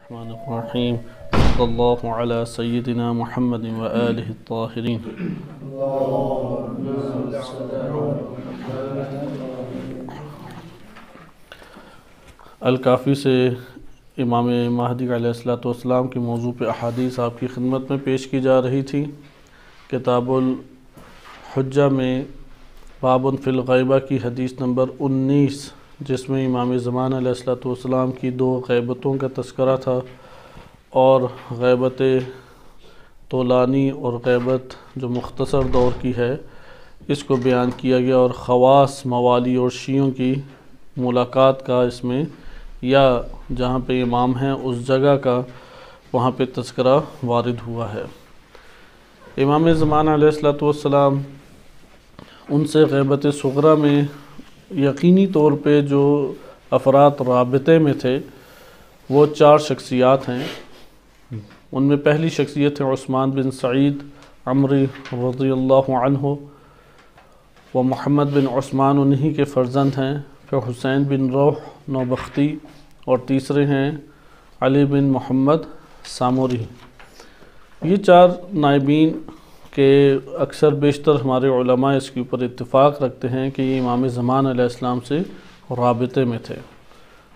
الرحمن الرحیم صلی اللہ علی سیدنا محمد و آلہ الطاہرین۔ الکافی سے امام مہدی علیہ السلام کے موضوع پہ احادیث آپ کی خدمت میں پیش کی جا رہی تھی۔ کتاب الحجہ میں باب فی الغیبہ کی حدیث نمبر 19، جس میں امام زمان علیہ السلام کی 2 غیبتوں کا تذکرہ تھا، اور غیبت طولانی اور غیبت جو مختصر دور کی ہے اس کو بیان کیا گیا، اور خواص موالی اور شیعوں کی ملاقات کا اس میں، یا جہاں پہ امام ہیں اس جگہ کا وہاں پہ تذکرہ وارد ہوا ہے۔ امام زمان علیہ السلام ان سے غیبت صغرا میں یقینی طور پہ جو افراد رابطے میں تھے وہ 4 شخصیات ہیں۔ ان میں پہلی شخصیت ہے عثمان بن سعید عمری رضی اللہ عنہ، وہ محمد بن عثمان انہی کے فرزند ہیں۔ پھر حسین بن روح نوبختی، اور تیسرے ہیں علی بن محمد ساموری۔ یہ 4 نائبین کہ اکثر بیشتر ہمارے علماء اس کے اوپر اتفاق رکھتے ہیں کہ یہ امام زمان علیہ السلام سے رابطے میں تھے۔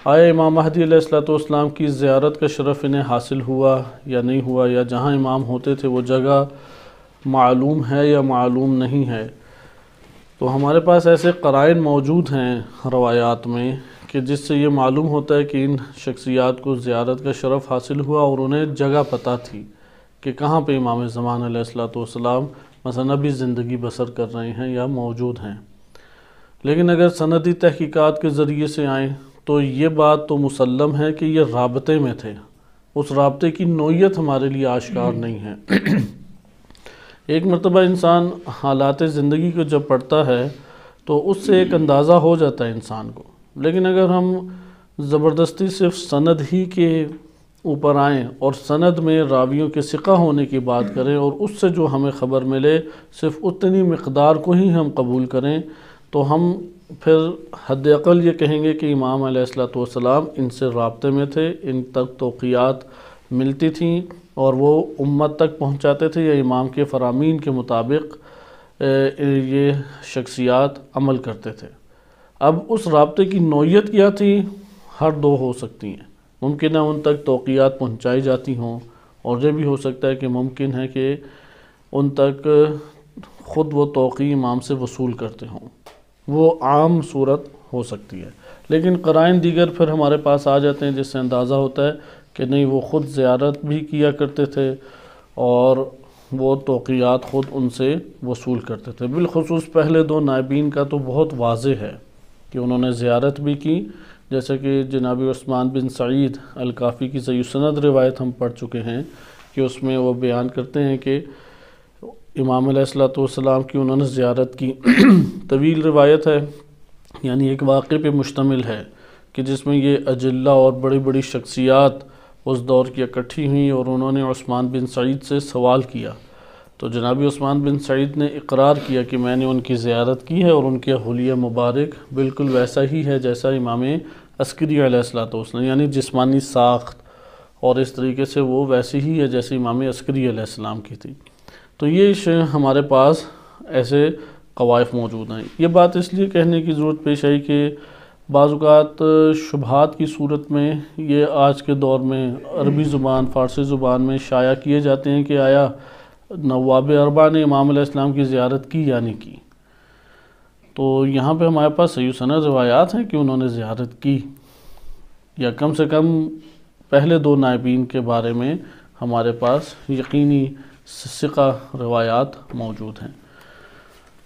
آیا امام مہدی علیہ السلام کی زیارت کا شرف انہیں حاصل ہوا یا نہیں ہوا، یا جہاں امام ہوتے تھے وہ جگہ معلوم ہے یا معلوم نہیں ہے؟ تو ہمارے پاس ایسے قرائن موجود ہیں روایات میں کہ جس سے یہ معلوم ہوتا ہے کہ ان شخصیات کو زیارت کا شرف حاصل ہوا، اور انہیں جگہ پتہ تھی کہ کہاں پہ امام زمان علیہ السلام مثلا ابھی زندگی بسر کر رہے ہیں یا موجود ہیں۔ لیکن اگر سندی تحقیقات کے ذریعے سے آئیں تو یہ بات تو مسلم ہے کہ یہ رابطے میں تھے، اس رابطے کی نوعیت ہمارے لیے آشکار نہیں ہے۔ ایک مرتبہ انسان حالات زندگی کو جب پڑھتا ہے تو اس سے ایک اندازہ ہو جاتا ہے انسان کو، لیکن اگر ہم زبردستی صرف سند ہی کے اوپر آئیں اور سند میں راویوں کے ثقہ ہونے کی بات کریں، اور اس سے جو ہمیں خبر ملے صرف اتنی مقدار کو ہی ہم قبول کریں، تو ہم پھر حد اقل یہ کہیں گے کہ امام علیہ السلام ان سے رابطے میں تھے، ان تک توقیات ملتی تھیں اور وہ امت تک پہنچاتے تھے، یا امام کے فرامین کے مطابق یہ شخصیات عمل کرتے تھے۔ اب اس رابطے کی نوعیت کیا تھی؟ ہر 2 ہو سکتی ہیں۔ ممکن ہے ان تک توقیات پہنچائی جاتی ہوں، اور یہ بھی ہو سکتا ہے کہ ممکن ہے کہ ان تک خود وہ توقی امام سے وصول کرتے ہوں، وہ عام صورت ہو سکتی ہے۔ لیکن قرائن دیگر پھر ہمارے پاس آ جاتے ہیں جس سے اندازہ ہوتا ہے کہ نہیں، وہ خود زیارت بھی کیا کرتے تھے اور وہ توقیات خود ان سے وصول کرتے تھے۔ بالخصوص پہلے 2 نائبین کا تو بہت واضح ہے کہ انہوں نے زیارت بھی کی، جیسا کہ جناب عثمان بن سعید الکافی کی صحیح سند روایت ہم پڑھ چکے ہیں کہ اس میں وہ بیان کرتے ہیں کہ امام علیہ السلام کی انہوں نے زیارت کی۔ طویل روایت ہے، یعنی ایک واقعے پہ مشتمل ہے کہ جس میں یہ اجلہ اور بڑی بڑی شخصیات اس دور کی اکٹھی ہوئیں، اور انہوں نے عثمان بن سعید سے سوال کیا، تو جناب عثمان بن سعید نے اقرار کیا کہ میں نے ان کی زیارت کی ہے، اور ان کے حلیہ مبارک بالکل ویسا ہی ہے جیسا امام عسکری علیہ السلام، یعنی جسمانی ساخت اور اس طریقے سے وہ ویسی ہی ہے جیسے امام عسکری علیہ السلام کی تھی۔ تو یہ ہمارے پاس ایسے قوائف موجود ہیں۔ یہ بات اس لیے کہنے کی ضرورت پیش آئی کہ بعض اوقات شبہات کی صورت میں یہ آج کے دور میں عربی زبان، فارسی زبان میں شائع کیے جاتے ہیں کہ آیا نواب اربعہ نے امام علیہ السلام کی زیارت کی یا نہیں کی۔ تو یہاں پہ ہمارے پاس صحیح سند روایات ہیں کہ انہوں نے زیارت کی، یا کم سے کم پہلے 2 نائبین کے بارے میں ہمارے پاس یقینی ثقہ روایات موجود ہیں۔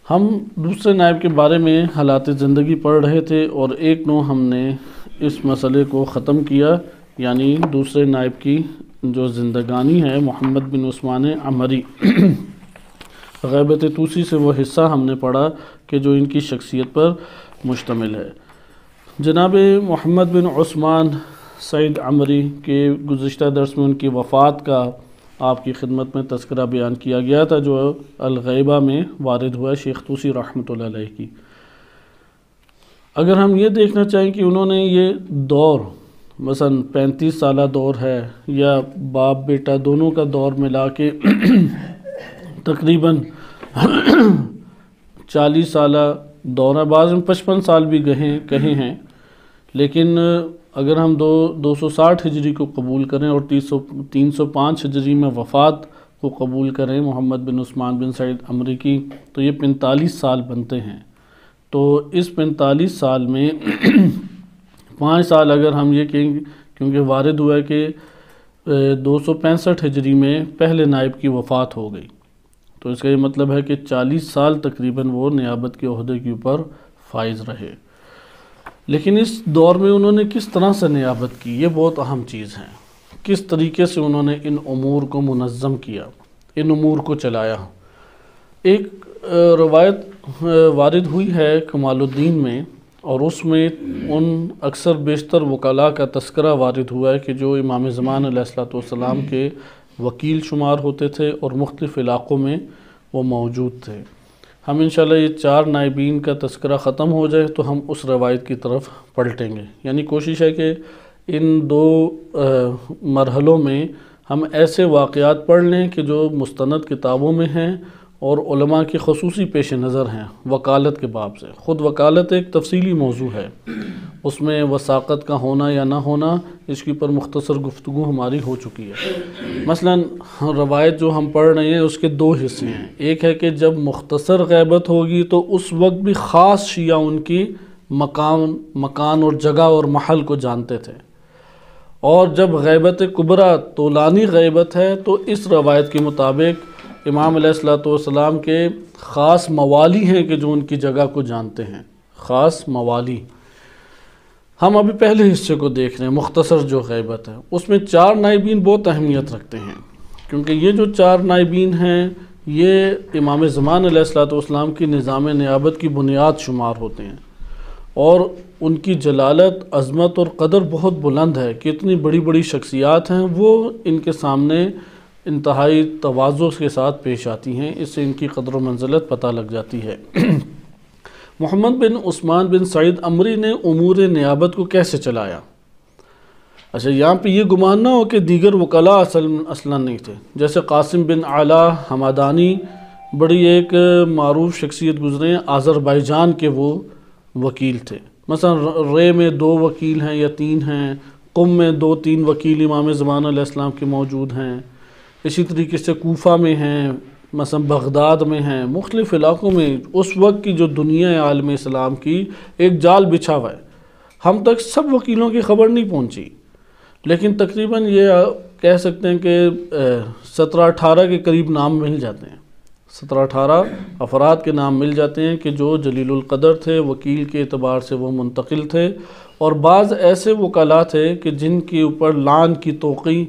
ہم دوسرے نائب کے بارے میں حالات زندگی پڑھ رہے تھے، اور ایک نو ہم نے اس مسئلے کو ختم کیا، یعنی دوسرے نائب کی جو زندگانی ہے محمد بن عثمان عمری۔ غیبت طوسی سے وہ حصہ ہم نے پڑھا کہ جو ان کی شخصیت پر مشتمل ہے۔ جناب محمد بن عثمان سعید عمری کے گزشتہ درس میں ان کی وفات کا آپ کی خدمت میں تذکرہ بیان کیا گیا تھا، جو الغیبہ میں وارد ہوا شیخ طوسی رحمۃ اللہ علیہ کی۔ اگر ہم یہ دیکھنا چاہیں کہ انہوں نے یہ دور مثلا 35 سالہ دور ہے یا باپ بیٹا دونوں کا دور ملا کے تقریباً 40 سالہ دور ہے، بعض میں 55 سال بھی کہے ہیں، لیکن اگر ہم 260 ہجری کو قبول کریں اور 305 ہجری میں وفات کو قبول کریں محمد بن عثمان بن سعید عمری کی، تو یہ 45 سال بنتے ہیں۔ تو اس 45 سال میں 5 سال اگر ہم یہ کہیں گے، کیونکہ وارد ہوا ہے کہ 265 ہجری میں پہلے نائب کی وفات ہو گئی، تو اس کا یہ مطلب ہے کہ 40 سال تقریباً وہ نیابت کے عہدے کے اوپر فائز رہے۔ لیکن اس دور میں انہوں نے کس طرح سے نیابت کی، یہ بہت اہم چیز ہے۔ کس طریقے سے انہوں نے ان امور کو منظم کیا، ان امور کو چلایا۔ ایک روایت وارد ہوئی ہے کمال الدین میں، اور اس میں ان اکثر بیشتر وکلاء کا تذکرہ وارد ہوا ہے کہ جو امام زمان علیہ السلام کے وکیل شمار ہوتے تھے اور مختلف علاقوں میں وہ موجود تھے۔ ہم انشاءاللہ یہ 4 نائبین کا تذکرہ ختم ہو جائے تو ہم اس روایت کی طرف پلٹیں گے، یعنی کوشش ہے کہ ان 2 مرحلوں میں ہم ایسے واقعات پڑھ لیں کہ جو مستند کتابوں میں ہیں اور علماء کی خصوصی پیش نظر ہیں وکالت کے باب سے۔ خود وکالت ایک تفصیلی موضوع ہے، اس میں وثاقت کا ہونا یا نہ ہونا، اس کے اوپر مختصر گفتگو ہماری ہو چکی ہے۔ مثلا روایت جو ہم پڑھ رہے ہیں اس کے 2 حصے ہیں۔ ایک ہے کہ جب مختصر غیبت ہوگی تو اس وقت بھی خاص شیعہ ان کی مکان اور جگہ اور محل کو جانتے تھے، اور جب غیبت کبریٰ طولانی غیبت ہے تو اس روایت کے مطابق امام علیہ السلام کے خاص موالی ہیں کہ جو ان کی جگہ کو جانتے ہیں، خاص موالی۔ ہم ابھی پہلے حصے کو دیکھ رہے ہیں، مختصر جو غیبت ہے، اس میں 4 نائبین بہت اہمیت رکھتے ہیں، کیونکہ یہ جو 4 نائبین ہیں یہ امام زمان علیہ السلام کی نظام نیابت کی بنیاد شمار ہوتے ہیں، اور ان کی جلالت، عظمت اور قدر بہت بلند ہے کہ اتنی بڑی بڑی شخصیات ہیں وہ ان کے سامنے انتہائی تواضع کے ساتھ پیش آتی ہیں، اس سے ان کی قدر و منزلت پتہ لگ جاتی ہے۔ محمد بن عثمان بن سعید عمری نے امور نیابت کو کیسے چلایا؟ اچھا، یہاں پہ یہ گمان نہ ہو کہ دیگر وکلاء اصلاً نہیں تھے، جیسے قاسم بن علا حمدانی بڑی ایک معروف شخصیت گزرے ہیں، آذربائیجان کے وہ وکیل تھے۔ مثلا رے میں 2 وکیل ہیں یا 3 ہیں، قم میں 2-3 وکیل امام زمان علیہ السلام کے موجود ہیں، اسی طریقے سے کوفہ میں ہیں، مثلا بغداد میں ہیں، مختلف علاقوں میں اس وقت کی جو دنیا عالم اسلام کی ایک جال بچھا ہوا ہے۔ ہم تک سب وکیلوں کی خبر نہیں پہنچی، لیکن تقریباً یہ کہہ سکتے ہیں کہ 17-18 کے قریب نام مل جاتے ہیں، 17-18 افراد کے نام مل جاتے ہیں کہ جو جلیل القدر تھے، وکیل کے اعتبار سے وہ منتقل تھے، اور بعض ایسے وکلاء تھے کہ جن کے اوپر لعن کی توقیع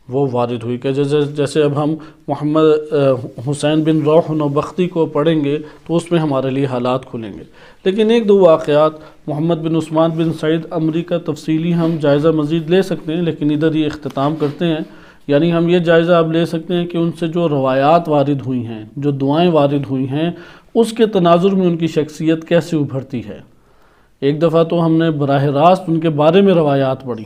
وہ وارد ہوئی، کہ جیسے اب ہم محمد حسین بن روح نوبختی کو پڑھیں گے تو اس میں ہمارے لیے حالات کھلیں گے۔ لیکن 1-2 واقعات محمد بن عثمان بن سعید عمری کا تفصیلی ہم جائزہ مزید لے سکتے ہیں، لیکن ادھر یہ اختتام کرتے ہیں۔ یعنی ہم یہ جائزہ اب لے سکتے ہیں کہ ان سے جو روایات وارد ہوئی ہیں، جو دعائیں وارد ہوئی ہیں، اس کے تناظر میں ان کی شخصیت کیسے ابھرتی ہے۔ ایک دفعہ تو ہم نے براہ راست ان کے بارے میں روایات پڑھی،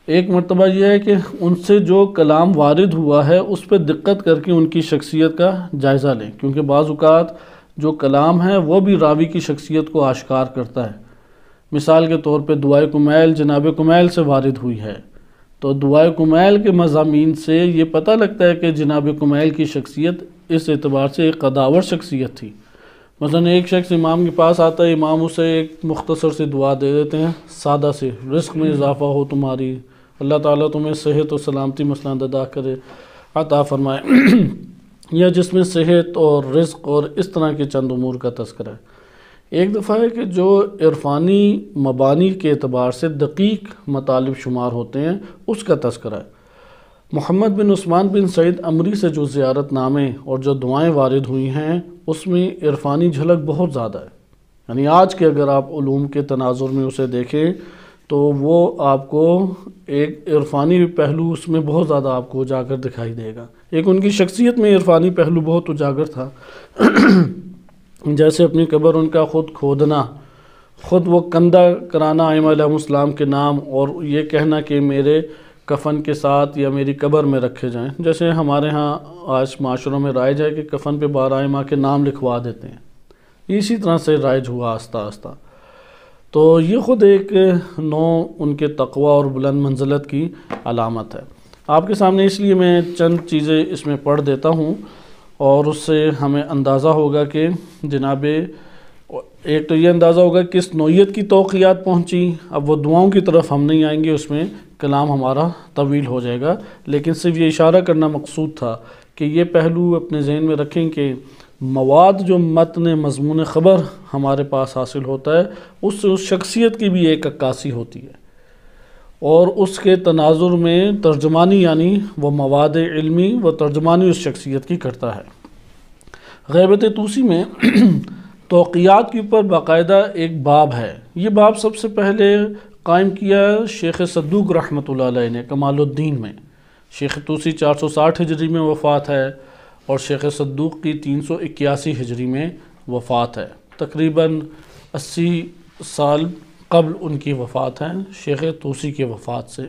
ایک مرتبہ یہ ہے کہ ان سے جو کلام وارد ہوا ہے اس پہ دقت کر کے ان کی شخصیت کا جائزہ لیں، کیونکہ بعض اوقات جو کلام ہے وہ بھی راوی کی شخصیت کو آشکار کرتا ہے۔ مثال کے طور پہ دعائے کمیل جناب کمیل سے وارد ہوئی ہے، تو دعائے کمیل کے مضامین سے یہ پتہ لگتا ہے کہ جناب کمیل کی شخصیت اس اعتبار سے ایک قداور شخصیت تھی۔ مثلا ایک شخص امام کے پاس آتا ہے، امام اسے ایک مختصر سی دعا دے دیتے ہیں، سادہ سے، رزق میں اضافہ ہو تمہاری، اللہ تعالیٰ تمہیں صحت و سلامتی مثلاً عطا کرے، عطا فرمائے، یا جس میں صحت اور رزق اور اس طرح کے چند امور کا تذکرہ ہے۔ ایک دفعہ ہے کہ جو عرفانی مبانی کے اعتبار سے دقیق مطالب شمار ہوتے ہیں اس کا تذکرہ ہے۔ محمد بن عثمان بن سعید عمری سے جو زیارت نامے اور جو دعائیں وارد ہوئی ہیں اس میں عرفانی جھلک بہت زیادہ ہے، یعنی آج کے اگر آپ علوم کے تناظر میں اسے دیکھیں تو وہ آپ کو ایک عرفانی پہلو اس میں بہت زیادہ آپ کو اجاگر دکھائی دے گا۔ ایک ان کی شخصیت میں عرفانی پہلو بہت اجاگر تھا، جیسے اپنی قبر ان کا خود کھودنا خود وہ کندہ کرانا ائمہ علیہ السلام کے نام اور یہ کہنا کہ میرے کفن کے ساتھ یا میری قبر میں رکھے جائیں، جیسے ہمارے ہاں آج معاشروں میں رائج ہے کہ کفن پہ 12 ائمہ کے نام لکھوا دیتے ہیں، اسی طرح سے رائج ہوا آہستہ آہستہ۔ تو یہ خود ایک نوع ان کے تقوی اور بلند منزلت کی علامت ہے۔ آپ کے سامنے اس لیے میں چند چیزیں اس میں پڑھ دیتا ہوں اور اس سے ہمیں اندازہ ہوگا کہ جناب ایک تو یہ اندازہ ہوگا کہ کس نوعیت کی توقیات پہنچی۔ اب وہ دعاؤں کی طرف ہم نہیں آئیں گے، اس میں کلام ہمارا طویل ہو جائے گا، لیکن صرف یہ اشارہ کرنا مقصود تھا کہ یہ پہلو اپنے ذہن میں رکھیں کہ مواد جو متن مضمون خبر ہمارے پاس حاصل ہوتا ہے اس سے اس شخصیت کی بھی ایک عکاسی ہوتی ہے، اور اس کے تناظر میں ترجمانی یعنی وہ مواد علمی و ترجمانی اس شخصیت کی کرتا ہے۔ غیبت طوسی میں توقیات کے اوپر باقاعدہ ایک باب ہے۔ یہ باب سب سے پہلے قائم کیا شیخ صدوق رحمۃ اللہ علیہ نے کمال الدین میں۔ شیخ طوسی 460 ہجری میں وفات ہے اور شیخ صدوق کی 381 ہجری میں وفات ہے، تقریباً 80 سال قبل ان کی وفات ہے شیخ طوسی کی وفات سے۔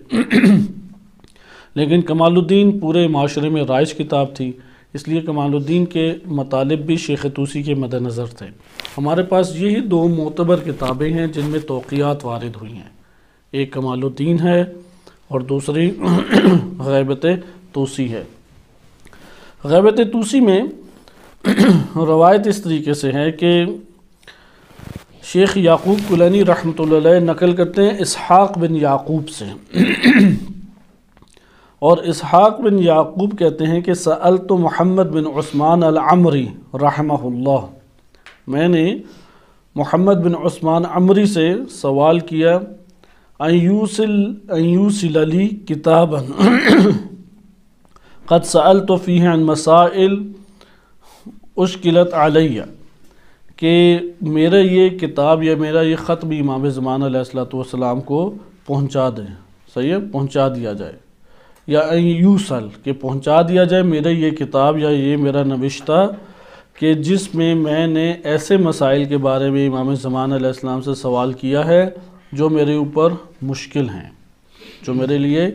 لیکن کمال الدین پورے معاشرے میں رائج کتاب تھی، اس لیے کمال الدین کے مطالب بھی شیخ طوسی کے مد نظر تھے۔ ہمارے پاس یہی دو معتبر کتابیں ہیں جن میں توقیات وارد ہوئی ہیں، ایک کمال الدین ہے اور دوسری غیبت طوسی ہے۔ غیبت طوسی میں روایت اس طریقے سے ہے کہ شیخ یعقوب کلینی رحمۃ اللہ علیہ نقل کرتے ہیں اسحاق بن یعقوب سے، اور اسحاق بن یعقوب کہتے ہیں کہ سألت محمد بن عثمان العمری رحمہ اللہ، میں نے محمد بن عثمان عمری سے سوال کیا ان یوصل لی کتابا قد سألت فیہ عن مسائل اشکلت علیہ، کہ میرا یہ کتاب یا میرا یہ خط بھی امام زمان علیہ السلام کو پہنچا دیں، صحیح ہے، پہنچا دیا جائے، یا ان یوصل کہ پہنچا دیا جائے میرا یہ کتاب یا یہ میرا نوشتہ کہ جس میں میں نے ایسے مسائل کے بارے میں امام زمان علیہ السلام سے سوال کیا ہے جو میرے اوپر مشکل ہیں، جو میرے لیے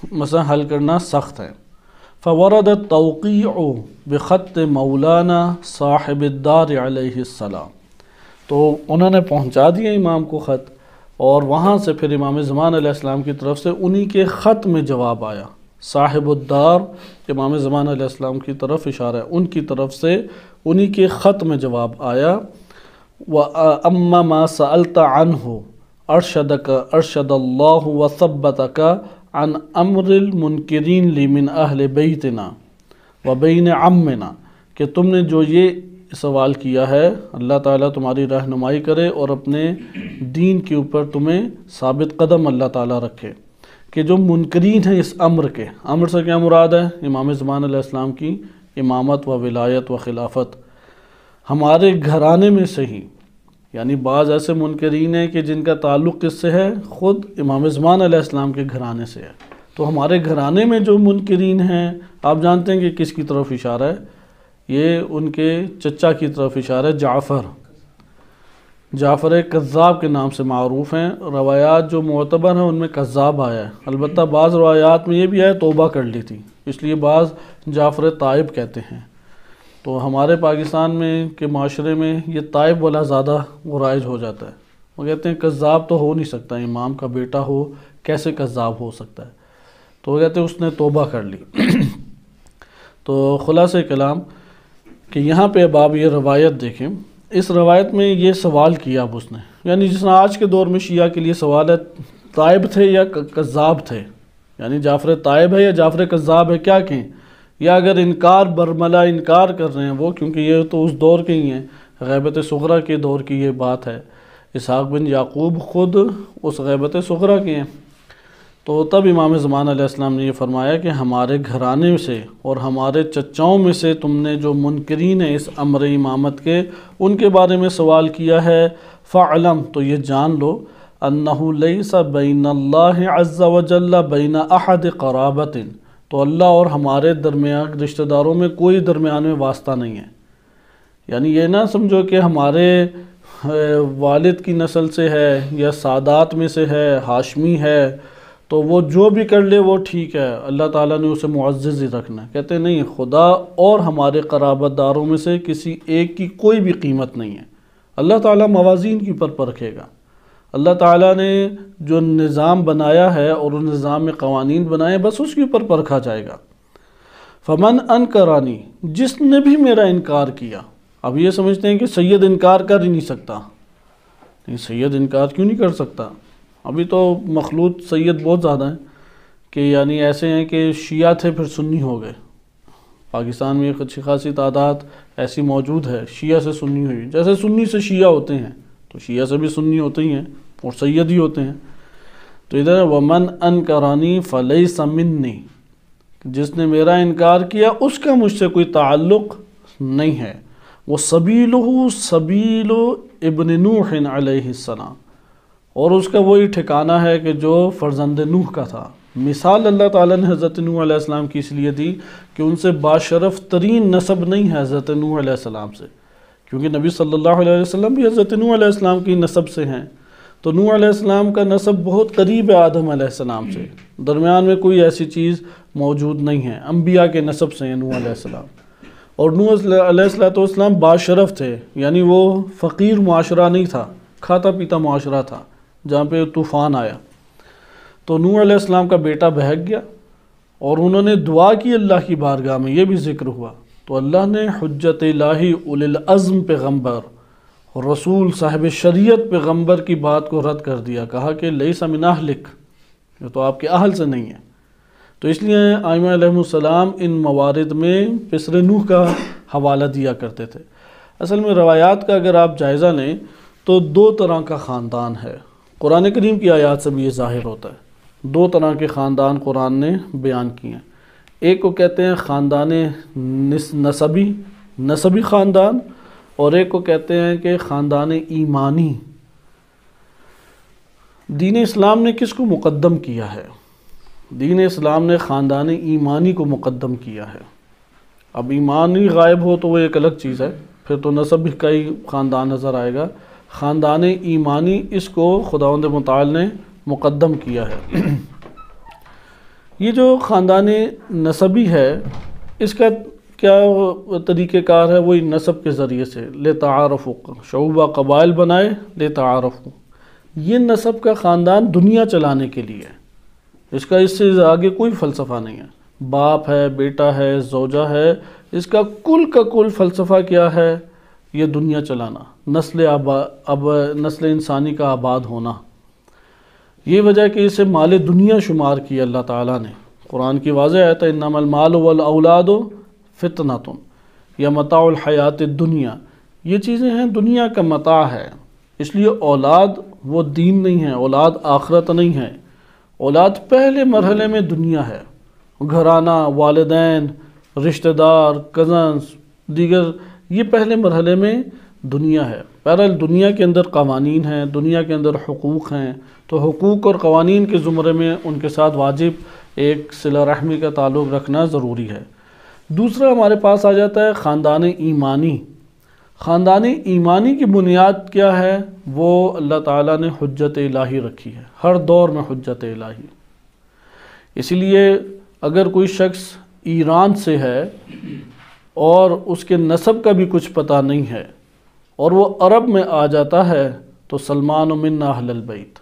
مثلا حل کرنا سخت ہے۔ فورد التوقیع بخط مولانا صاحب الدار علیہ السلام، تو انہوں نے پہنچا دیا امام کو خط، اور وہاں سے پھر امام زمان علیہ السلام کی طرف سے انہی کے خط میں جواب آیا۔ صاحب الدار امام زمان علیہ السلام کی طرف اشارہ ہے، ان کی طرف سے انہی کے خط میں جواب آیا۔ وَأَمَّا مَا سَأَلْتَ عَنْهُ أَرْشَدَ اللَّهُ وَثَبَّتَكَ عن امر المنکرین لی من اہل بیتنا وبین عمنا، کہ تم نے جو یہ سوال کیا ہے اللہ تعالیٰ تمہاری رہنمائی کرے اور اپنے دین کے اوپر تمہیں ثابت قدم اللہ تعالیٰ رکھے، کہ جو منکرین ہیں اس امر کے، امر سے کیا مراد ہے؟ امام زمان علیہ السلام کی امامت و ولایت و خلافت، ہمارے گھرانے میں سے ہی، یعنی بعض ایسے منکرین ہیں کہ جن کا تعلق کس سے ہے؟ خود امام زمان علیہ السلام کے گھرانے سے ہے۔ تو ہمارے گھرانے میں جو منکرین ہیں، آپ جانتے ہیں کہ کس کی طرف اشارہ ہے؟ یہ ان کے چچا کی طرف اشارہ ہے، جعفر کذاب کے نام سے معروف ہیں۔ روایات جو معتبر ہیں ان میں کذاب آیا ہے، البتہ بعض روایات میں یہ بھی آیا توبہ کر لی تھی، اس لیے بعض جعفر طائب کہتے ہیں۔ تو ہمارے پاکستان میں کے معاشرے میں یہ طائب والا زیادہ رائج ہو جاتا ہے، وہ کہتے ہیں کذاب تو ہو نہیں سکتا، امام کا بیٹا ہو کیسے کذاب ہو سکتا ہے، تو وہ کہتے ہیں اس نے توبہ کر لی۔ تو خلاصہ کلام کہ یہاں پہ اب آپ یہ روایت دیکھیں، اس روایت میں یہ سوال کیا اب اس نے، یعنی جس طرح آج کے دور میں شیعہ کے لیے سوال ہے طائب تھے یا کذاب تھے، یعنی جعفر طائب ہے یا جعفر کذاب ہے، کیا کہیں، یا اگر انکار برملا انکار کر رہے ہیں وہ، کیونکہ یہ تو اس دور کے ہی ہیں، غیبت صغریٰ کے دور کی یہ بات ہے، اسحاق بن یعقوب خود اس غیبت صغریٰ کے ہیں۔ تو تب امام زمان علیہ السلام نے یہ فرمایا کہ ہمارے گھرانے سے اور ہمارے چچاؤں میں سے تم نے جو منکرین ہیں اس امر امامت کے، ان کے بارے میں سوال کیا ہے، فَعْلَمْ تو یہ جان لو، أَنَّهُ لَيْسَ بَيْنَ اللَّهِ عَزَّ وَجَلَّ بَيْنَ أَحَدِ قَرَابَةٍ، تو اللہ اور ہمارے درمیان رشتہ داروں میں کوئی درمیان میں واسطہ نہیں ہے، یعنی یہ نہ سمجھو کہ ہمارے والد کی نسل سے ہے یا سادات میں سے ہے، ہاشمی ہے، تو وہ جو بھی کر لے وہ ٹھیک ہے، اللہ تعالیٰ نے اسے معزز ہی رکھنا ہے۔ کہتے نہیں، خدا اور ہمارے قرابت داروں میں سے کسی ایک کی کوئی بھی قیمت نہیں ہے، اللہ تعالیٰ موازین کے اوپر پرکھے گا۔ اللہ تعالیٰ نے جو نظام بنایا ہے اور اس نظام میں قوانین بنائے، بس اس کے اوپر پرکھا جائے گا۔ فمن انکرانی، جس نے بھی میرا انکار کیا۔ اب یہ سمجھتے ہیں کہ سید انکار کر ہی نہیں سکتا، نہیں، سید انکار کیوں نہیں کر سکتا؟ ابھی تو مخلوط سید بہت زیادہ ہیں، کہ یعنی ایسے ہیں کہ شیعہ تھے پھر سنی ہو گئے۔ پاکستان میں ایک اچھی خاصی تعداد ایسی موجود ہے، شیعہ سے سنی ہوئی، جیسے سنی سے شیعہ ہوتے ہیں تو شیعہ سے بھی سنی ہوتے ہی ہیں اور سید ہی ہوتے ہیں۔ تو ادھر ومن انکرانی فلیس منی، جس نے میرا انکار کیا اس کا مجھ سے کوئی تعلق نہیں ہے۔ وہ سبیلہ سبیل ابن نوح علیہ السلام، اور اس کا وہی ٹھکانہ ہے کہ جو فرزند نوح کا تھا۔ مثال اللہ تعالیٰ نے حضرت نوح علیہ السلام کی اس لیے دی کہ ان سے باشرف ترین نسب نہیں ہے حضرت نوح علیہ السلام سے، کیونکہ نبی صلی اللہ علیہ وسلم بھی حضرت نوح علیہ السلام کی نسب سے ہیں۔ تو نوح علیہ السلام کا نسب بہت قریب ہے آدم علیہ السلام سے، درمیان میں کوئی ایسی چیز موجود نہیں ہے، انبیاء کے نسب سے ہیں نوح علیہ السلام۔ اور نوح علیہ السلام باشرف تھے، یعنی وہ فقیر معاشرہ نہیں تھا، کھاتا پیتا معاشرہ تھا جہاں پہ طوفان آیا۔ تو نوح علیہ السلام کا بیٹا بہک گیا اور انہوں نے دعا کی اللہ کی بارگاہ میں، یہ بھی ذکر ہوا، تو اللہ نے حجت الہی اولی العزم پیغمبر اور رسول صاحب شریعت پیغمبر کی بات کو رد کر دیا، کہا کہ لیس من اہلک، یہ تو آپ کے اہل سے نہیں ہے۔ تو اس لیے ائمہ علیہم السلام ان موارد میں پسر نوح کا حوالہ دیا کرتے تھے۔ اصل میں روایات کا اگر آپ جائزہ لیں تو دو طرح کا خاندان ہے، قرآن کریم کی آیات سے بھی یہ ظاہر ہوتا ہے۔ دو طرح کے خاندان قرآن نے بیان کیے ہیں، ایک کو کہتے ہیں خاندان نسبی خاندان، اور ایک کو کہتے ہیں کہ خاندان ایمانی۔ دین اسلام نے کس کو مقدم کیا ہے؟ دین اسلام نے خاندان ایمانی کو مقدم کیا ہے۔ اب ایمانی غائب ہو تو وہ ایک الگ چیز ہے، پھر تو نسب کا ہی خاندان نظر آئے گا۔ خاندان ایمانی اس کو خداوند متعال نے مقدم کیا ہے۔ یہ جو خاندان نسبی ہے، اس کا کیا طریقہ کار ہے؟ وہی نسب کے ذریعے سے لتعارفوا، شعوبہ قبائل بنائے لتعارفوا۔ یہ نسب کا خاندان دنیا چلانے کے لیے، اس کا اس سے آگے کوئی فلسفہ نہیں ہے۔ باپ ہے، بیٹا ہے، زوجہ ہے، اس کا کل فلسفہ کیا ہے؟ یہ دنیا چلانا، نسل انسانی کا آباد ہونا۔ یہ وجہ کہ اسے مال دنیا شمار کیا اللہ تعالیٰ نے۔ قرآن کی واضح آیت ہے انما المال والاولاد فتنۃ یا متاع الحیات الدنیا، یہ چیزیں ہیں دنیا کا متاع ہے، اس لیے اولاد وہ دین نہیں ہے، اولاد آخرت نہیں ہے۔ اولاد پہلے مرحلے میں دنیا ہے، گھرانہ، والدین، رشتہ دار، کزنز، دیگر، یہ پہلے مرحلے میں دنیا ہے۔ بہرحال دنیا کے اندر قوانین ہیں، دنیا کے اندر حقوق ہیں، تو حقوق اور قوانین کے زمرے میں ان کے ساتھ واجب ایک صلہ رحمی کا تعلق رکھنا ضروری ہے۔ دوسرا ہمارے پاس آ جاتا ہے خاندان ایمانی۔ خاندان ایمانی کی بنیاد کیا ہے؟ وہ اللہ تعالیٰ نے حجت الہی رکھی ہے، ہر دور میں حجت الہی۔ اسی لیے اگر کوئی شخص ایران سے ہے اور اس کے نسب کا بھی کچھ پتہ نہیں ہے اور وہ عرب میں آ جاتا ہے تو سلمان منا اہل البیت،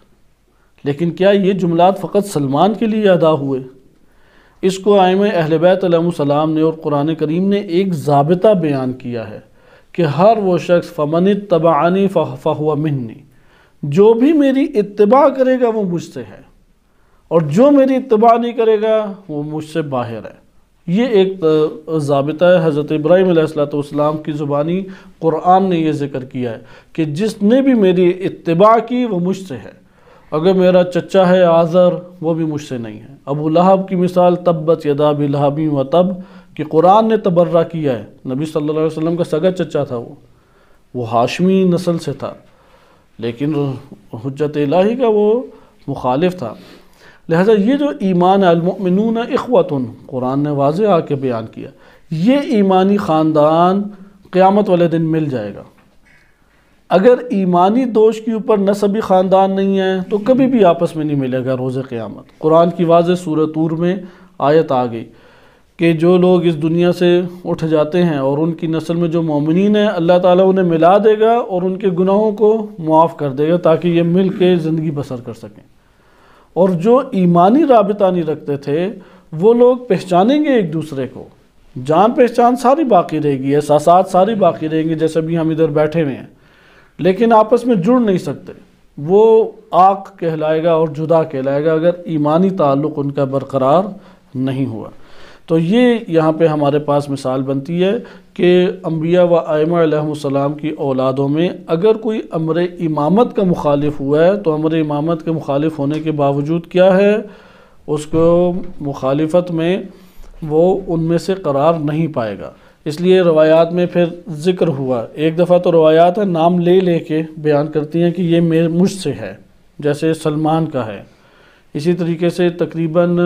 لیکن کیا یہ جملات فقط سلمان کے لیے ادا ہوئے؟ اس کو ائمہ اہل بیت علیہم السلام نے اور قرآن کریم نے ایک ضابطہ بیان کیا ہے کہ ہر وہ شخص فمن اتبعنی فہو منی، جو بھی میری اتباع کرے گا وہ مجھ سے ہے، اور جو میری اتباع نہیں کرے گا وہ مجھ سے باہر ہے۔ یہ ایک ضابطہ ہے، حضرت ابراہیم علیہ السلام کی زبانی قرآن نے یہ ذکر کیا ہے کہ جس نے بھی میری اتباع کی وہ مجھ سے ہے۔ اگر میرا چچا ہے آذر، وہ بھی مجھ سے نہیں ہے۔ ابو لہب کی مثال تبت یدا ابی لہب وتب، کہ قرآن نے تبرہ کیا ہے، نبی صلی اللہ علیہ وسلم کا سگا چچا تھا، وہ ہاشمی نسل سے تھا، لیکن حجت الہی کا وہ مخالف تھا۔ لہذا یہ جو ایمان المؤمنون اخوۃ، قرآن نے واضح آ کے بیان کیا، یہ ایمانی خاندان قیامت والے دن مل جائے گا۔ اگر ایمانی دوش کے اوپر نسبی خاندان نہیں ہے تو کبھی بھی آپس میں نہیں ملے گا روز قیامت۔ قرآن کی واضح سورہ طور میں آیت آ گئی کہ جو لوگ اس دنیا سے اٹھ جاتے ہیں اور ان کی نسل میں جو مومنین ہیں، اللہ تعالیٰ انہیں ملا دے گا اور ان کے گناہوں کو معاف کر دے گا تاکہ یہ مل کے زندگی بسر کر سکیں۔ اور جو ایمانی رابطہ نہیں رکھتے تھے وہ لوگ پہچانیں گے ایک دوسرے کو، جان پہچان ساری باقی رہے گی، احساسات ساری باقی رہیں گے جیسے بھی ہم ادھر بیٹھے ہوئے ہیں، لیکن آپس میں جڑ نہیں سکتے۔ وہ آق کہلائے گا اور جدا کہلائے گا اگر ایمانی تعلق ان کا برقرار نہیں ہوا۔ تو یہ یہاں پہ ہمارے پاس مثال بنتی ہے کہ انبیاء و ائمہ علیہم السلام کی اولادوں میں اگر کوئی امر امامت کا مخالف ہوا ہے تو امر امامت کے مخالف ہونے کے باوجود کیا ہے، اس کو مخالفت میں وہ ان میں سے قرار نہیں پائے گا۔ اس لیے روایات میں پھر ذکر ہوا، ایک دفعہ تو روایات ہے نام لے لے کے بیان کرتی ہیں کہ یہ مجھ سے ہے، جیسے سلمان کا ہے۔ اسی طریقے سے تقریباً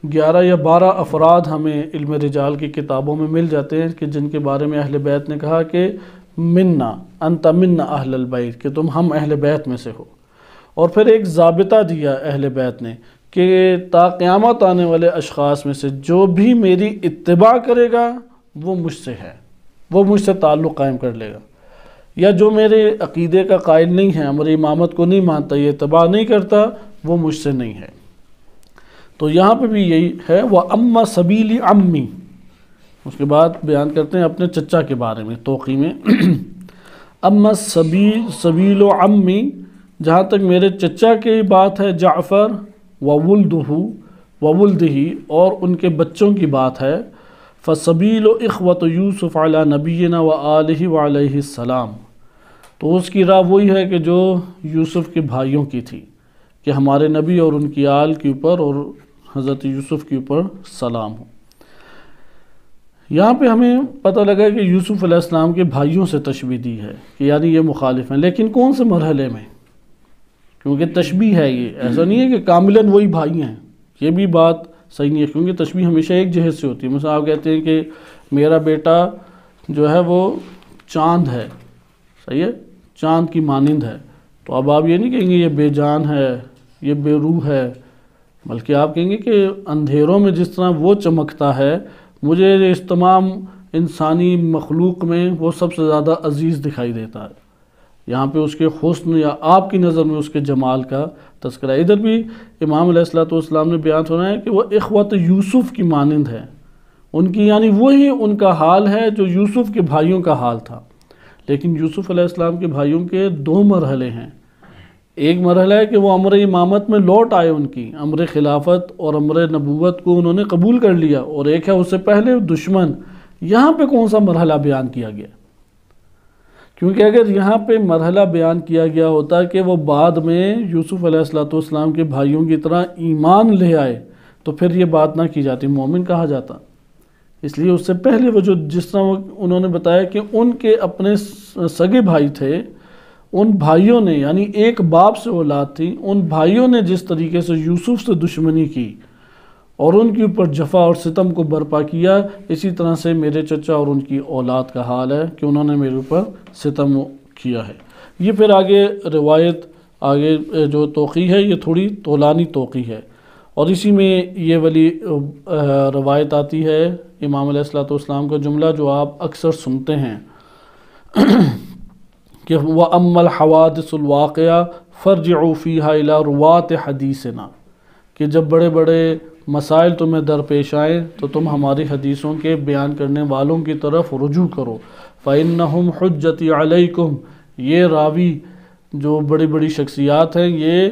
11 یا 12 افراد ہمیں علم رجال کی کتابوں میں مل جاتے ہیں کہ جن کے بارے میں اہل بیت نے کہا کہ منا انت منا اہل البیت، کہ تم ہم اہل بیت میں سے ہو۔ اور پھر ایک ضابطہ دیا اہل بیت نے کہ تا قیامت آنے والے اشخاص میں سے جو بھی میری اتباع کرے گا وہ مجھ سے ہے، وہ مجھ سے تعلق قائم کر لے گا، یا جو میرے عقیدے کا قائل نہیں ہے، امر امامت کو نہیں مانتا، یہ اتباع نہیں کرتا، وہ مجھ سے نہیں ہے۔ تو یہاں پہ بھی یہی ہے، وَأَمَّا سَبِيلِ عَمِّي، اس کے بعد بیان کرتے ہیں اپنے چچا کے بارے میں توقی میں اما سبیل عمی، جہاں تک میرے چچا کی بات ہے، جعفر وولدہ اور ان کے بچوں کی بات ہے، فسبیل اخوۃ یوسف علی نبینا وآلہ وعلیہ السلام، تو اس کی راہ وہی ہے کہ جو یوسف کے بھائیوں کی تھی کہ ہمارے نبی اور ان کی آل کے اوپر اور حضرت یوسف کے اوپر سلام ہو۔ یہاں پہ ہمیں پتہ لگا کہ یوسف علیہ السلام کے بھائیوں سے تشبیہ دی ہے کہ یعنی یہ مخالف ہیں، لیکن کون سے مرحلے میں؟ کیونکہ تشبیہ ہے، یہ ایسا نہیں ہے کہ کاملاً وہی بھائی ہیں، یہ بھی بات صحیح نہیں ہے، کیونکہ تشبیہ ہمیشہ ایک جہت سے ہوتی ہے۔ مثلا آپ کہتے ہیں کہ میرا بیٹا جو ہے وہ چاند ہے، صحیح ہے، چاند کی مانند ہے، تو اب آپ یہ نہیں کہیں گے یہ بے جان ہے، یہ بے روح ہے، بلکہ آپ کہیں گے کہ اندھیروں میں جس طرح وہ چمکتا ہے، مجھے اس تمام انسانی مخلوق میں وہ سب سے زیادہ عزیز دکھائی دیتا ہے۔ یہاں پہ اس کے حسن یا آپ کی نظر میں اس کے جمال کا تذکرہ ہے۔ ادھر بھی امام علیہ السلام نے بیان سنا ہے کہ وہ اخوت یوسف کی مانند ہے، ان کی یعنی وہی ان کا حال ہے جو یوسف کے بھائیوں کا حال تھا۔ لیکن یوسف علیہ السلام کے بھائیوں کے 2 مرحلے ہیں۔ ایک مرحلہ ہے کہ وہ امر امامت میں لوٹ آئے، ان کی امر خلافت اور امر نبوت کو انہوں نے قبول کر لیا، اور ایک ہے اس سے پہلے دشمن۔ یہاں پہ کون سا مرحلہ بیان کیا گیا؟ کیونکہ اگر یہاں پہ مرحلہ بیان کیا گیا ہوتا کہ وہ بعد میں یوسف علیہ السلام کے بھائیوں کی طرح ایمان لے آئے تو پھر یہ بات نہ کی جاتی، مومن کہا جاتا۔ اس لیے اس سے پہلے وہ جو جس طرح انہوں نے بتایا کہ ان کے اپنے سگے بھائی تھے، ان بھائیوں نے یعنی ایک باپ سے اولاد تھی، ان بھائیوں نے جس طریقے سے یوسف سے دشمنی کی اور ان کے اوپر جفا اور ستم کو برپا کیا، اسی طرح سے میرے چچا اور ان کی اولاد کا حال ہے کہ انہوں نے میرے اوپر ستم کیا ہے۔ یہ پھر آگے روایت آگے جو توقی ہے یہ تھوڑی طولانی توقی ہے، اور اسی میں یہ والی روایت آتی ہے امام علیہ السلام کا جملہ جو آپ اکثر سنتے ہیں کہ وَأَمَّا الْحَوَادِثُ الْوَاقِعَةُ فَارْجِعُوا فِيهَا إِلَىٰ رُوَاةِ حَدِيثِنَا، کہ جب بڑے بڑے مسائل تمہیں درپیش آئیں تو تم ہماری حدیثوں کے بیان کرنے والوں کی طرف رجوع کرو۔ فَإِنَّهُمْ حُجَّتِي عَلَيْكُمْ، یہ راوی جو بڑی بڑی شخصیات ہیں یہ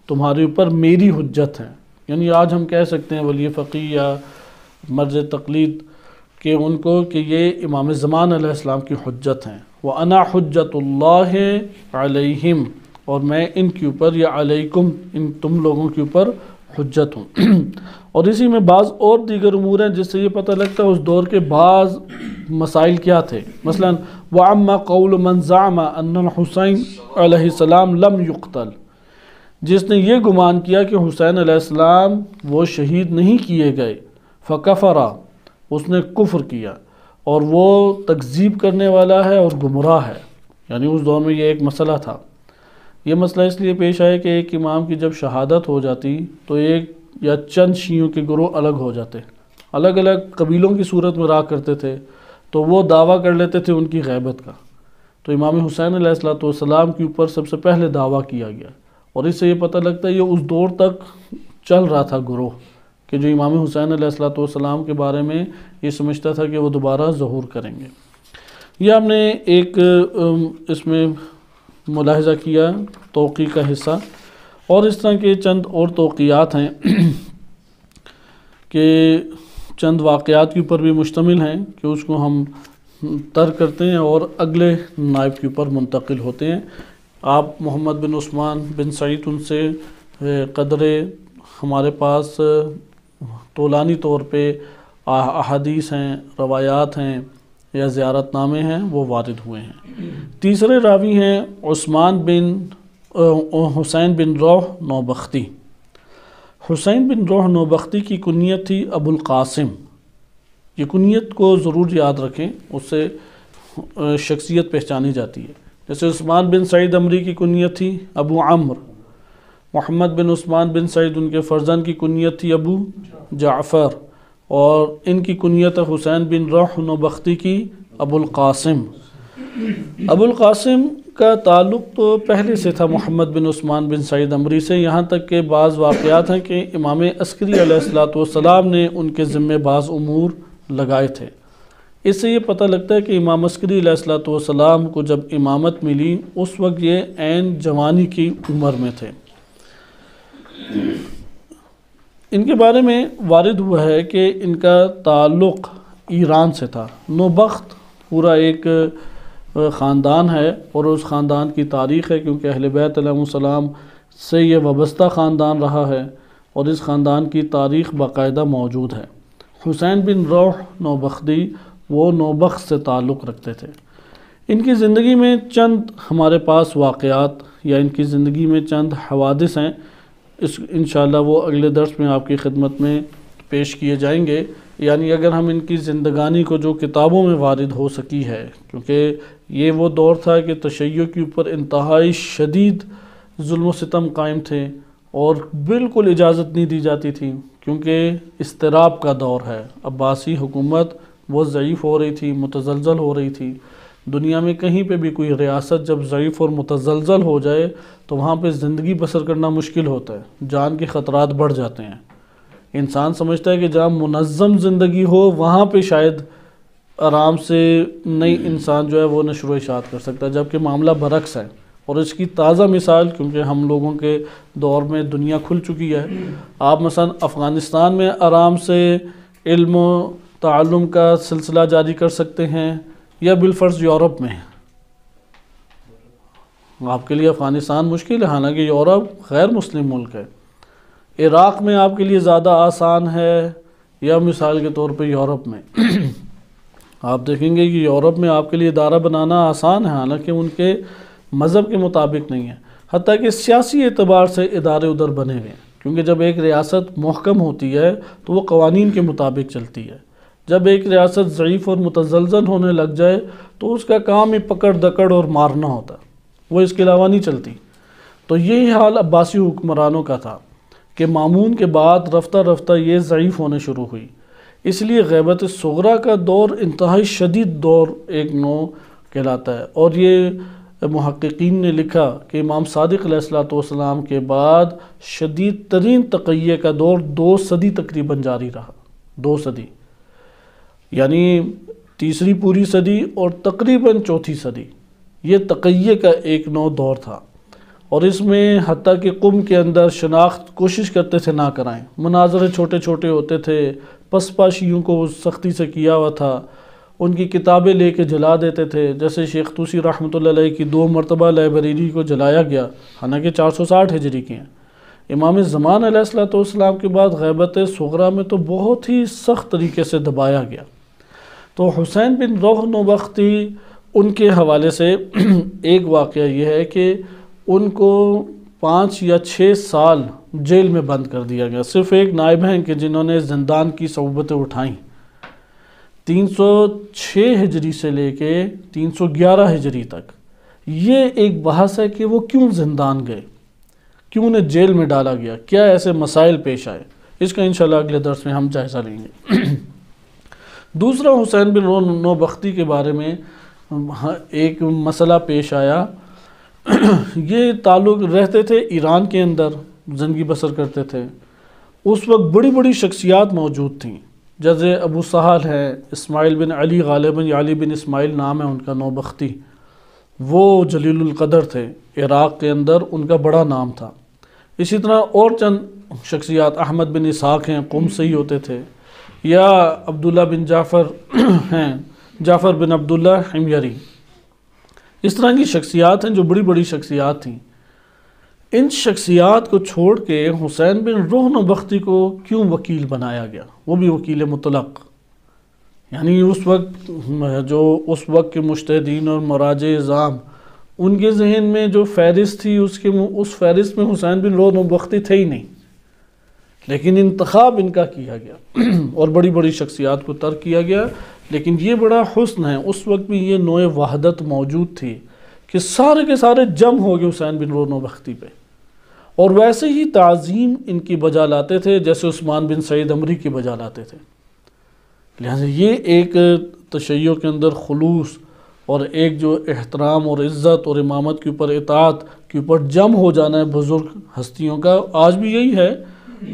تمہارے اوپر میری حجت ہیں۔ یعنی آج ہم کہہ سکتے ہیں ولی فقیہ یا مرج تقلید کہ ان کو کہ یہ امام زمان علیہ السلام کی حجت ہیں۔ وَأَنَا حُجَّةُ اللَّهِ عَلَيْهِمْ، اور میں ان کے اوپر یا علیکم ان تم لوگوں کے اوپر حجت ہوں۔ اور اسی میں بعض اور دیگر امور ہیں جس سے یہ پتہ لگتا ہے اس دور کے بعض مسائل کیا تھے۔ مثلا وَعَمَّا قَوْلُ مَنْ زَعَمَ أَنَّ الْحُسَيْنَ علیہ السلام لم يقتل، جس نے یہ گمان کیا کہ حسین علیہ السلام وہ شہید نہیں کیے گئے، فَكَفَرَ، اس نے کفر کیا، اور وہ تکذیب کرنے والا ہے اور گمراہ ہے۔ یعنی اس دور میں یہ ایک مسئلہ تھا۔ یہ مسئلہ اس لیے پیش آیا کہ ایک امام کی جب شہادت ہو جاتی تو ایک یا چند شیعوں کے گروہ الگ ہو جاتے، الگ الگ قبیلوں کی صورت میں رہا کرتے تھے، تو وہ دعویٰ کر لیتے تھے ان کی غیبت کا۔ تو امام حسین علیہ السلام کے اوپر سب سے پہلے دعویٰ کیا گیا، اور اس سے یہ پتہ لگتا ہے یہ اس دور تک چل رہا تھا گروہ، کہ جو امام حسین علیہ السلام کے بارے میں یہ سمجھتا تھا کہ وہ دوبارہ ظہور کریں گے۔ یہ ہم نے ایک اس میں ملاحظہ کیا توقیع کا حصہ، اور اس طرح کے چند اور توقیات ہیں کہ چند واقعات کے اوپر بھی مشتمل ہیں کہ اس کو ہم ترک کرتے ہیں اور اگلے نائب کے اوپر منتقل ہوتے ہیں۔ آپ محمد بن عثمان بن سعید ان سے قدر ہمارے پاس طولانی طور پہ احادیث ہیں، روایات ہیں یا زیارت نامے ہیں، وہ وارد ہوئے ہیں۔ تیسرے راوی ہیں حسین بن روح نوبختی۔ حسین بن روح نوبختی کی کنیت تھی ابو القاسم۔ یہ کنیت کو ضرور یاد رکھیں، اس سے شخصیت پہچانی جاتی ہے۔ جیسے عثمان بن سعید عمری کی کنیت تھی ابو عمر، محمد بن عثمان بن سعید ان کے فرزند کی کنیت تھی ابو جعفر، اور ان کی کنیت حسین بن روح نوبختی کی ابو القاسم۔ ابو القاسم کا تعلق تو پہلے سے تھا محمد بن عثمان بن سعید عمری سے، یہاں تک کہ بعض واقعات ہیں کہ امام عسکری علیہ السلام نے ان کے ذمے بعض امور لگائے تھے۔ اس سے یہ پتہ لگتا ہے کہ امام عسکری علیہ السلام کو جب امامت ملی اس وقت یہ عین جوانی کی عمر میں تھے۔ ان کے بارے میں وارد ہوا ہے کہ ان کا تعلق ایران سے تھا۔ نوبخت پورا ایک خاندان ہے اور اس خاندان کی تاریخ ہے، کیونکہ اہل بیت علیہ السلام سے یہ وابستہ خاندان رہا ہے اور اس خاندان کی تاریخ باقاعدہ موجود ہے۔ حسین بن روح نوبختی وہ نوبخت سے تعلق رکھتے تھے۔ ان کی زندگی میں چند ہمارے پاس واقعات یا ان کی زندگی میں چند حوادث ہیں، انشاءاللہ وہ اگلے درس میں آپ کی خدمت میں پیش کیے جائیں گے۔ یعنی اگر ہم ان کی زندگانی کو جو کتابوں میں وارد ہو سکی ہے، کیونکہ یہ وہ دور تھا کہ تشیع کے اوپر انتہائی شدید ظلم و ستم قائم تھے اور بالکل اجازت نہیں دی جاتی تھی، کیونکہ اضطراب کا دور ہے۔ عباسی حکومت وہ ضعیف ہو رہی تھی، متزلزل ہو رہی تھی۔ دنیا میں کہیں پہ بھی کوئی ریاست جب ضعیف اور متزلزل ہو جائے تو وہاں پہ زندگی بسر کرنا مشکل ہوتا ہے، جان کے خطرات بڑھ جاتے ہیں۔ انسان سمجھتا ہے کہ جہاں منظم زندگی ہو وہاں پہ شاید آرام سے نئی انسان جو ہے وہ نشر و اشاعت کر سکتا ہے، جبکہ معاملہ برعکس ہے۔ اور اس کی تازہ مثال، کیونکہ ہم لوگوں کے دور میں دنیا کھل چکی ہے، آپ مثلا افغانستان میں آرام سے علم و تعلم کا سلسلہ جاری کر سکتے ہیں، یا بالفرض یورپ میں۔ آپ کے لیے افغانستان مشکل ہے، حالانکہ یورپ غیر مسلم ملک ہے۔ عراق میں آپ کے لیے زیادہ آسان ہے، یا مثال کے طور پہ یورپ میں آپ دیکھیں گے کہ یورپ میں آپ کے لیے ادارہ بنانا آسان ہے، حالانکہ ان کے مذہب کے مطابق نہیں ہے، حتیٰ کہ سیاسی اعتبار سے ادارے ادھر بنے ہوئے ہیں، کیونکہ جب ایک ریاست محکم ہوتی ہے تو وہ قوانین کے مطابق چلتی ہے۔ جب ایک ریاست ضعیف اور متزلزل ہونے لگ جائے تو اس کا کام ہی پکڑ دکڑ اور مارنا ہوتا ہے، وہ اس کے علاوہ نہیں چلتی۔ تو یہی حال عباسی حکمرانوں کا تھا کہ مامون کے بعد رفتہ رفتہ یہ ضعیف ہونے شروع ہوئی، اس لیے غیبت صغریٰ کا دور انتہائی شدید دور ایک نو کہلاتا ہے۔ اور یہ محققین نے لکھا کہ امام صادق علیہ السلام کے بعد شدید ترین تقیہ کا دور 2 صدی تقریباً جاری رہا، 2 صدی، یعنی تیسری پوری صدی اور تقریباً چوتھی صدی، یہ تقیہ کا ایک نو دور تھا۔ اور اس میں حتیٰ کہ قم کے اندر شناخت کوشش کرتے تھے نہ کرائیں، مناظرے چھوٹے چھوٹے ہوتے تھے، پسپا شیعوں کو سختی سے کیا ہوا تھا، ان کی کتابیں لے کے جلا دیتے تھے۔ جیسے شیخ طوسی رحمۃ اللہ علیہ کی 2 مرتبہ لائبریری کو جلایا گیا، حالانکہ 460 ہجری کی ہیں۔ امام زمان علیہ السلام کے بعد غیبت صغریٰ میں تو بہت ہی سخت طریقے سے دبایا گیا۔ تو حسین بن روح نوبختی ان کے حوالے سے ایک واقعہ یہ ہے کہ ان کو 5 یا 6 سال جیل میں بند کر دیا گیا۔ صرف ایک نائب ہیں کہ جنہوں نے زندان کی صعوبتیں اٹھائیں۔ 306 ہجری سے لے کے 311 ہجری تک یہ ایک بحث ہے کہ وہ کیوں زندان گئے، کیوں انہیں جیل میں ڈالا گیا، کیا ایسے مسائل پیش آئے، اس کا انشاءاللہ اگلے درس میں ہم جائزہ لیں گے۔ دوسرا، حسین بن نوبختی کے بارے میں ایک مسئلہ پیش آیا۔ یہ تعلق رہتے تھے ایران کے اندر، زندگی بسر کرتے تھے۔ اس وقت بڑی بڑی شخصیات موجود تھیں، جیسے ابو سہل ہیں، اسماعیل بن علی، غالباً یا علی بن اسماعیل نام ہے ان کا، نوبختی، وہ جلیل القدر تھے، عراق کے اندر ان کا بڑا نام تھا۔ اسی طرح اور چند شخصیات، احمد بن اسحاق ہیں، قم سے ہی ہوتے تھے، یا عبداللہ بن جعفر ہیں، جعفر بن عبداللہ حمیری، اس طرح کی شخصیات ہیں جو بڑی بڑی شخصیات تھیں۔ ان شخصیات کو چھوڑ کے حسین بن نوبختی کو کیوں وکیل بنایا گیا، وہ بھی وکیل مطلق؟ یعنی اس وقت کے مجتہدین اور مراجع اعظام، ان کے ذہن میں جو فہرست تھی اس فہرست میں حسین بن نوبختی تھے ہی نہیں، لیکن انتخاب ان کا کیا گیا اور بڑی بڑی شخصیات کو ترک کیا گیا۔ لیکن یہ بڑا حسن ہے، اس وقت بھی یہ نوع وحدت موجود تھی کہ سارے کے سارے جم ہو گئے حسین بن نوبختی پہ، اور ویسے ہی تعظیم ان کی بجا لاتے تھے جیسے عثمان بن سعید عمری کی بجا لاتے تھے۔ لہذا یہ ایک تشیع کے اندر خلوص اور ایک جو احترام اور عزت اور امامت کے اوپر اطاعت کے اوپر جم ہو جانا ہے بزرگ ہستیوں کا، آج بھی یہی ہے۔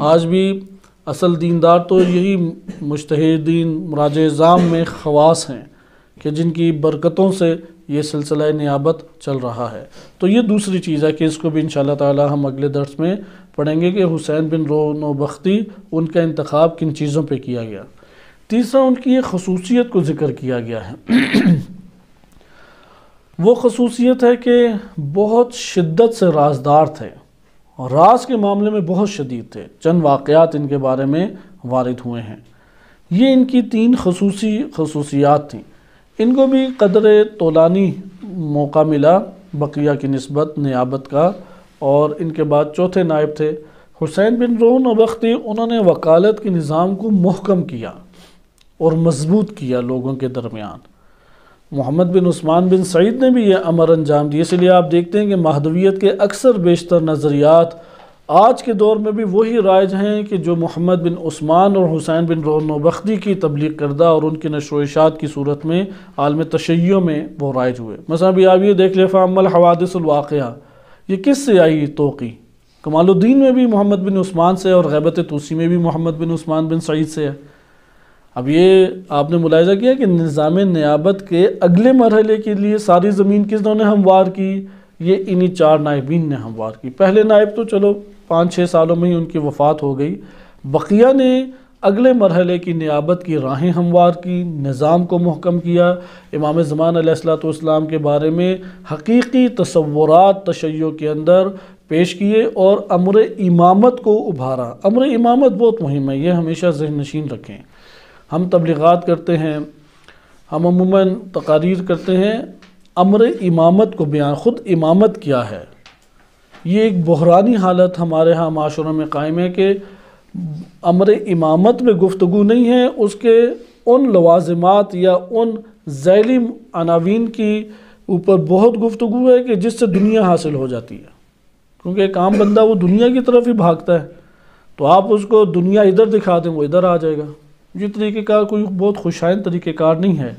آج بھی اصل دیندار تو یہی مجتہدین مراجع اعظام میں خواص ہیں کہ جن کی برکتوں سے یہ سلسلہ نیابت چل رہا ہے۔ تو یہ دوسری چیز ہے کہ اس کو بھی انشاءاللہ تعالی ہم اگلے درس میں پڑھیں گے کہ حسین بن نوبختی، ان کا انتخاب کن چیزوں پہ کیا گیا۔ تیسرا، ان کی ایک خصوصیت کو ذکر کیا گیا ہے۔ وہ خصوصیت ہے کہ بہت شدت سے رازدار تھے، اور راز کے معاملے میں بہت شدید تھے۔ چند واقعات ان کے بارے میں وارد ہوئے ہیں۔ یہ ان کی 3 خصوصیات تھیں۔ ان کو بھی قدر طولانی موقع ملا بقیہ کی نسبت نیابت کا، اور ان کے بعد چوتھے نائب تھے حسین بن نوبختی۔ انہوں نے وکالت کے نظام کو محکم کیا اور مضبوط کیا لوگوں کے درمیان۔ محمد بن عثمان بن سعید نے بھی یہ امر انجام دیا۔ اس لیے آپ دیکھتے ہیں کہ مہدویت کے اکثر بیشتر نظریات آج کے دور میں بھی وہی رائج ہیں کہ جو محمد بن عثمان اور حسین بن نوبختی کی تبلیغ کردہ اور ان کی نشر و اشاعت کی صورت میں عالم تشیع میں وہ رائج ہوئے۔ مثلا بھی آپ یہ دیکھ لیں، فَأَمَّا الْحَوَادِثُ الْوَاقِعَةُ، یہ کس سے آئی توقی؟ کمال الدین میں بھی محمد بن عثمان سے، اور غیبت طوسی میں بھی محمد بن عثمان بن سعید سے ہے۔ اب یہ آپ نے ملاحظہ کیا کہ نظام نیابت کے اگلے مرحلے کے لیے ساری زمین کس نے ہموار کی؟ یہ انہی 4 نائبین نے ہموار کی۔ پہلے نائب تو چلو 5-6 سالوں میں ہی ان کی وفات ہو گئی، بقیہ نے اگلے مرحلے کی نیابت کی راہیں ہموار کی، نظام کو محکم کیا، امام زمان علیہ السلام کے بارے میں حقیقی تصورات تشیع کے اندر پیش کیے، اور امر امامت کو ابھارا۔ امر امامت بہت مہم ہے، یہ ہمیشہ ذہن نشین رکھیں۔ ہم تبلیغات کرتے ہیں، ہم عموماً تقاریر کرتے ہیں، امر امامت کو بیان، خود امامت کیا ہے؟ یہ ایک بحرانی حالت ہمارے ہاں معاشروں میں قائم ہے کہ امر امامت میں گفتگو نہیں ہے، اس کے ان لوازمات یا ان ذیلی عناوین کی اوپر بہت گفتگو ہے کہ جس سے دنیا حاصل ہو جاتی ہے، کیونکہ ایک عام بندہ وہ دنیا کی طرف ہی بھاگتا ہے، تو آپ اس کو دنیا ادھر دکھا دیں وہ ادھر آ جائے گا۔ یہ طریقہ کار کوئی بہت خوشائند طریقہ کار نہیں ہے۔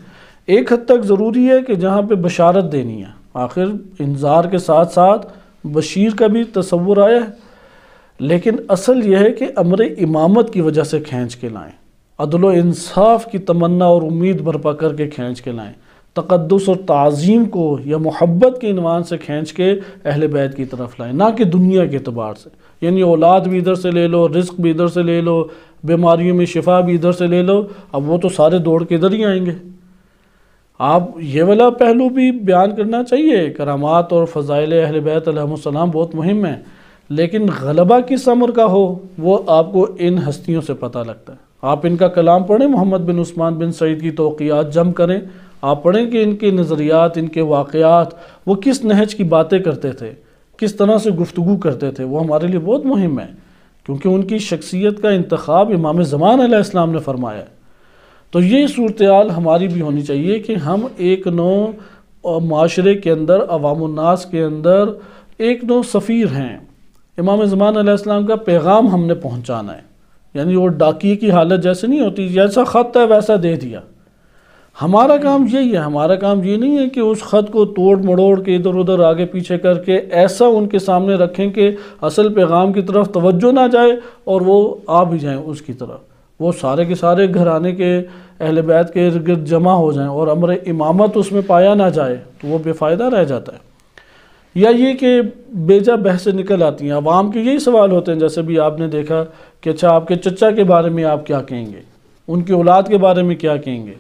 ایک حد تک ضروری ہے کہ جہاں پہ بشارت دینی ہے، آخر انذار کے ساتھ ساتھ بشیر کا بھی تصور آیا ہے، لیکن اصل یہ ہے کہ امر امامت کی وجہ سے کھینچ کے لائیں، عدل و انصاف کی تمنا اور امید برپا کر کے کھینچ کے لائیں، تقدس اور تعظیم کو یا محبت کے عنوان سے کھینچ کے اہل بیت کی طرف لائیں، نہ کہ دنیا کے اعتبار سے۔ یعنی اولاد بھی ادھر سے لے لو، رزق بھی ادھر سے لے لو، بیماریوں میں شفا بھی ادھر سے لے لو، اب وہ تو سارے دوڑ کے ادھر ہی آئیں گے۔ آپ یہ والا پہلو بھی بیان کرنا چاہیے، کرامات اور فضائل اہل بیت علیہم السلام بہت مہم ہیں، لیکن غلبہ کس امر کا ہو وہ آپ کو ان ہستیوں سے پتہ لگتا ہے۔ آپ ان کا کلام پڑھیں، محمد بن عثمان بن سعید کی توقیات جم کریں، آپ پڑھیں کہ ان کے نظریات، ان کے واقعات، وہ کس نہج کی باتیں کرتے تھے، کس طرح سے گفتگو کرتے تھے، وہ ہمارے لیے بہت مہم ہے، کیونکہ ان کی شخصیت کا انتخاب امام زمان علیہ السلام نے فرمایا ہے۔ تو یہ صورتحال ہماری بھی ہونی چاہیے کہ ہم ایک نوع اور معاشرے کے اندر، عوام الناس کے اندر ایک نو سفیر ہیں۔ امام زمان علیہ السلام کا پیغام ہم نے پہنچانا ہے، یعنی وہ ڈاکیے کی حالت جیسے نہیں ہوتی، جیسا خط ہے ویسا دے دیا۔ ہمارا کام یہی ہے، ہمارا کام یہ نہیں ہے کہ اس خط کو توڑ مڑوڑ کے ادھر ادھر آگے پیچھے کر کے ایسا ان کے سامنے رکھیں کہ اصل پیغام کی طرف توجہ نہ جائے اور وہ آ بھی جائیں اس کی طرف، وہ سارے کے سارے گھرانے کے اہل بیت کے ارد گرد جمع ہو جائیں اور امر امامت اس میں پایا نہ جائے تو وہ بے فائدہ رہ جاتا ہے۔ یا یہ کہ بیجا بحثیں نکل آتی ہیں، عوام کے یہی سوال ہوتے ہیں، جیسے بھی آپ نے دیکھا کہ اچھا آپ کے چچا کے بارے میں آپ کیا کہیں گے، ان کی اولاد کے بارے میں کیا کہیں گے؟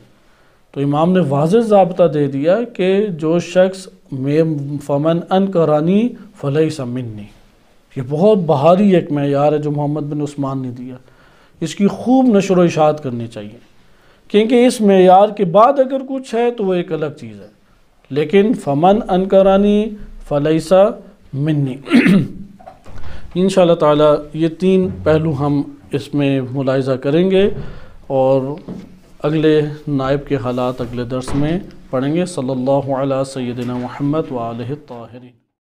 تو امام نے واضح ضابطہ دے دیا کہ جو شخص فمن انکرانی فلیس منی، یہ بہت بہاری ایک معیار ہے جو محمد بن عثمان نے دیا، اس کی خوب نشر و اشاعت کرنی چاہیے، کیونکہ اس معیار کے بعد اگر کچھ ہے تو وہ ایک الگ چیز ہے، لیکن فمن انکرانی فلیس منی۔ انشاءاللہ تعالی یہ تین پہلو ہم اس میں ملاحظہ کریں گے اور اگلے نائب کے حالات اگلے درس میں پڑھیں گے۔ صلی اللہ علی سیدنا محمد وآلہ الطاہرین۔